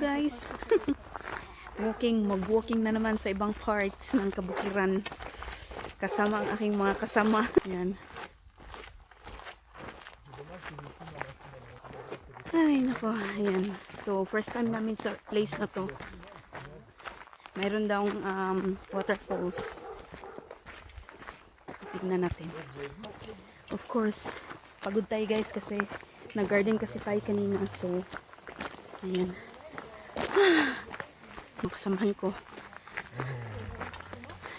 guys. Mag-walking na naman sa ibang parts ng Kabukiran. Kasama ang aking mga kasama. Yan. Ay, nako. Ayan. So, first time namin sa place na to. Mayroon daw waterfalls. Tignan natin. Of course, pagod tayo guys kasi nag-garden kasi tayo kanina. So, ayan. Makasamahan ko.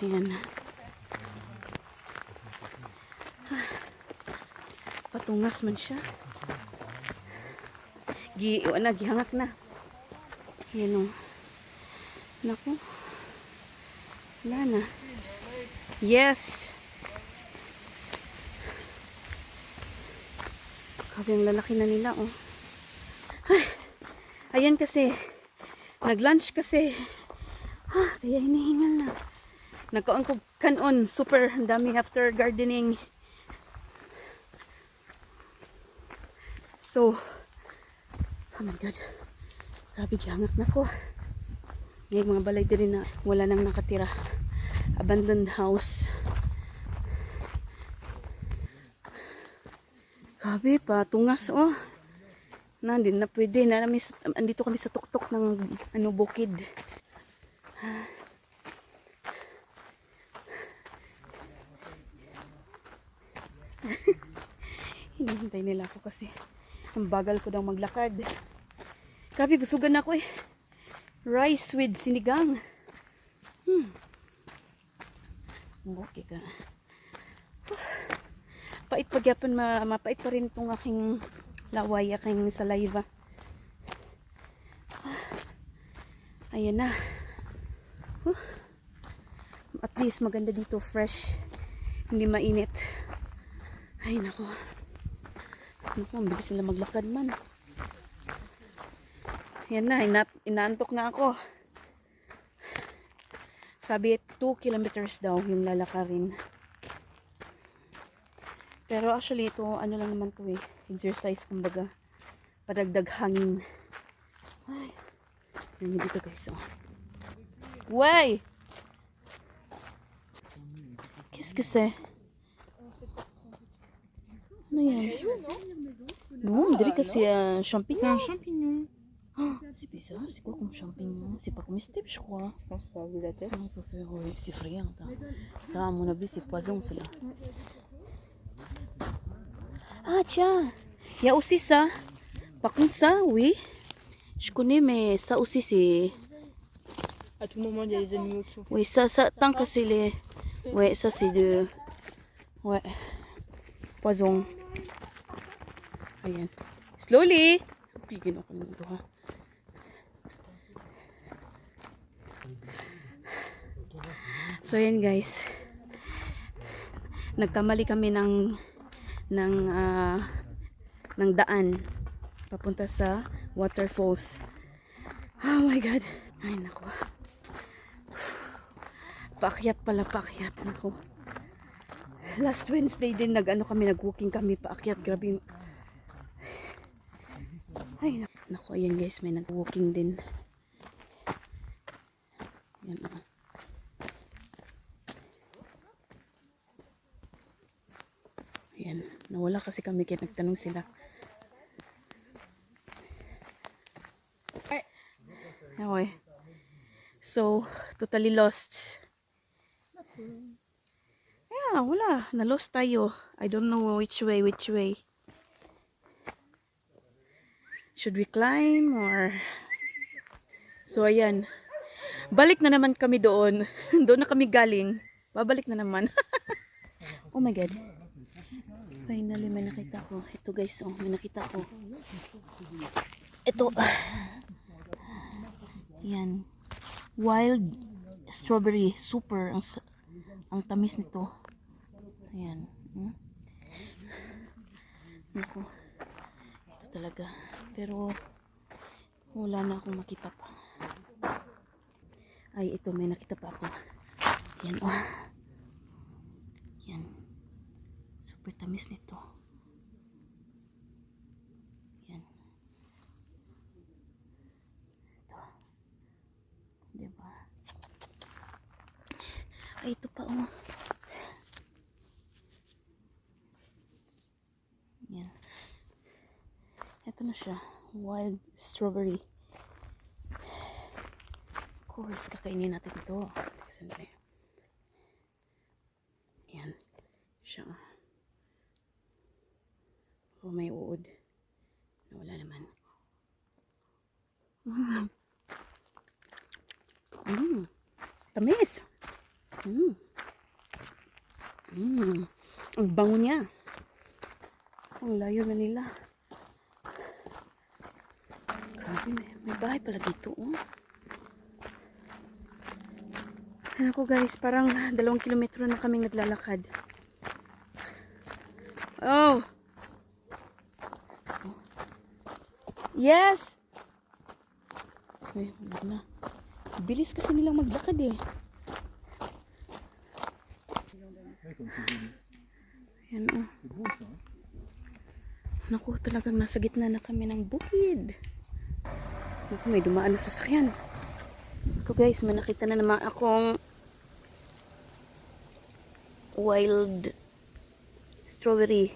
Ayan. Patungas man siya. Gihangak na. Ayan o. Naku. Wala na. Yes! Grabe ang lalaki na nila oh. Ay, ayan kasi. Nag-lunch kasi. Kaya hinihingal na. Nagkaon ko kanon. Super dami after gardening. So, oh my God. Grabe, gihangak na ko. Ngayon mga balay din na wala nang nakatira. Abandoned house. Grabe pa, tungas oh. Hindi na pwede. Andito kami sa tuktok ng bukid. Hinihintay nila ako kasi ang bagal ko daw maglakad. Grabe, busugan ako eh. Rice with sinigang. Okay ka. Pait pagyapon, mapait pa rin itong aking laway, aking saliva. Ayan na. At least maganda dito, fresh. Hindi mainit. Ay nako. Naku, ang bilis sila maglakad man. Ayan na, inaantok na ako. Sabi 2 kilometers daw yung lalakarin. Pero actually ito, ano lang naman to eh. Exercise kumbaga. Padagdag hangin. Ay. Yan dito guys oh. Way! Qu'est-ce que c'est? Ano yan? Non, on dirait que c'est un champignon. C'est un champignon. Oh, c'est bizarre, c'est quoi comme champignon? C'est pas comestible, je crois. Je pense pas, vu la tête. On peut faire, oui, c'est friand. Ça, à mon avis, c'est poison, cela. Ah, tiens, il y a aussi ça. Par contre, ça, oui, je connais, mais ça aussi, c'est... À tout moment, il y a les animaux qui ont fait. Oui, ça, tant que c'est les... Ouais, ça, c'est de... Ouais, poison. Ayan. Slowly! Bigyan ako ng duha. So, ayan guys. Nagkamali kami ng daan papunta sa waterfalls. Oh my God. Ay, naku. Paakyat pala, paakyat. Naku. Last Wednesday din nag-walking kami paakyat. Grabe. Ay, naku. Ayan guys, may nag-walking din. Ayan o. Ayan. Nawala kasi kami kaya nagtanong sila. Okay. So, totally lost. Yeah, wala. Na-lost tayo. I don't know which way. Should we climb or... So, ayan. Balik na naman kami doon. Doon na kami galing. Babalik na naman. Oh my God. Finally, may nakita ko. Ito guys, oh, may nakita ko. Ito. Yan. Wild strawberry. Super. Ang tamis nito. Ayan. Naku. Ito talaga. Pero, wala na akong makita pa. Ay, ito. May nakita pa ako. Yan, oh. Yan. Super tamis nito. Yan. Ito. Ay, ito pa oh. Yan. Ito na siya. Wild strawberry. Of course, kakainin natin ito. Sandali. Yan. Siya. Oh, may uod. Wala naman. Tamis. Ang bango niya. Ang layo na nila. Grabe, may bahay pala dito. Oh. Ano ko guys, parang 2 kilometro na kaming naglalakad. Oh! Yes! Ay, wala na. Bilis kasi nilang maglakad eh. Yan oh. Naku, talagang nasa gitna na kami ng bukid. Naku, may dumaan na sasakyan. Ito guys, may nakita na naman akong wild strawberry.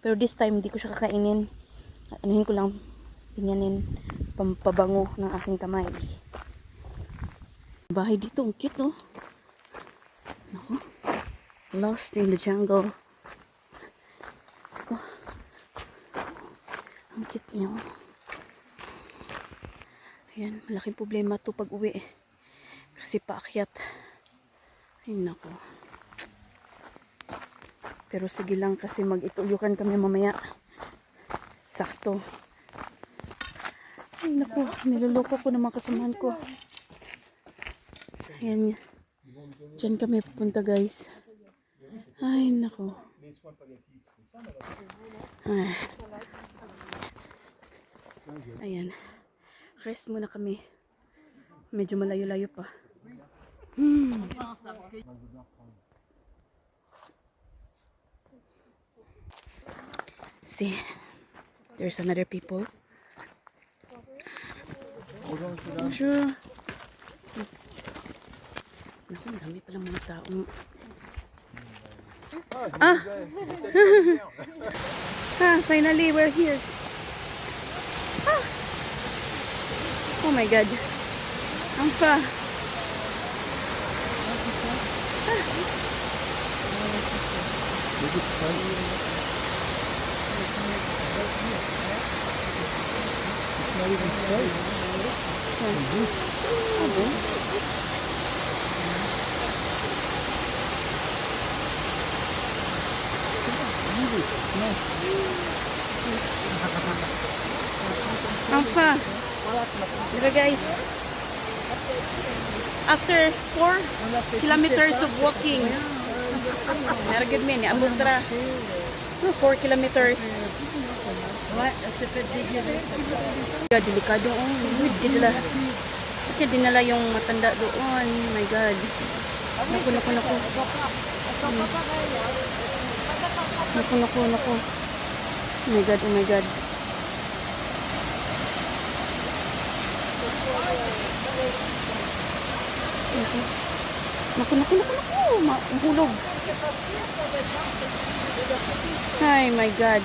Pero this time, hindi ko siya kakainin. Anuhin ko lang, pinyanin, pampabango ng aking kamay. Bahay dito, ang cute oh. Naku, lost in the jungle. Oh, ang cute niya oh. Ayan, malaking problema to pag uwi. Kasi paakyat. Ay nako. Pero sige lang kasi mag-ituyukan kami mamaya. Sakto. Ay nako, niloloko ko ng mga kasamahan ko. Ayan. Diyan kami pupunta guys. Ay nako. Ay. Ayan. Rest muna kami. Medyo malayo-layo pa. See, there's another people. Bonjour. Naku, marami palang mga taong. Finally, we're here. Oh my god. Ang fa. Ang fa. Diba guys? After 4 kilometers of walking, naragid min, abot tra. 4 kilometers. Delikado oh. Kaya dinala yung matanda doon. Oh my god. Naku. Naku. Oh my god, oh my god. Naku. Mahulog. Ay, my God.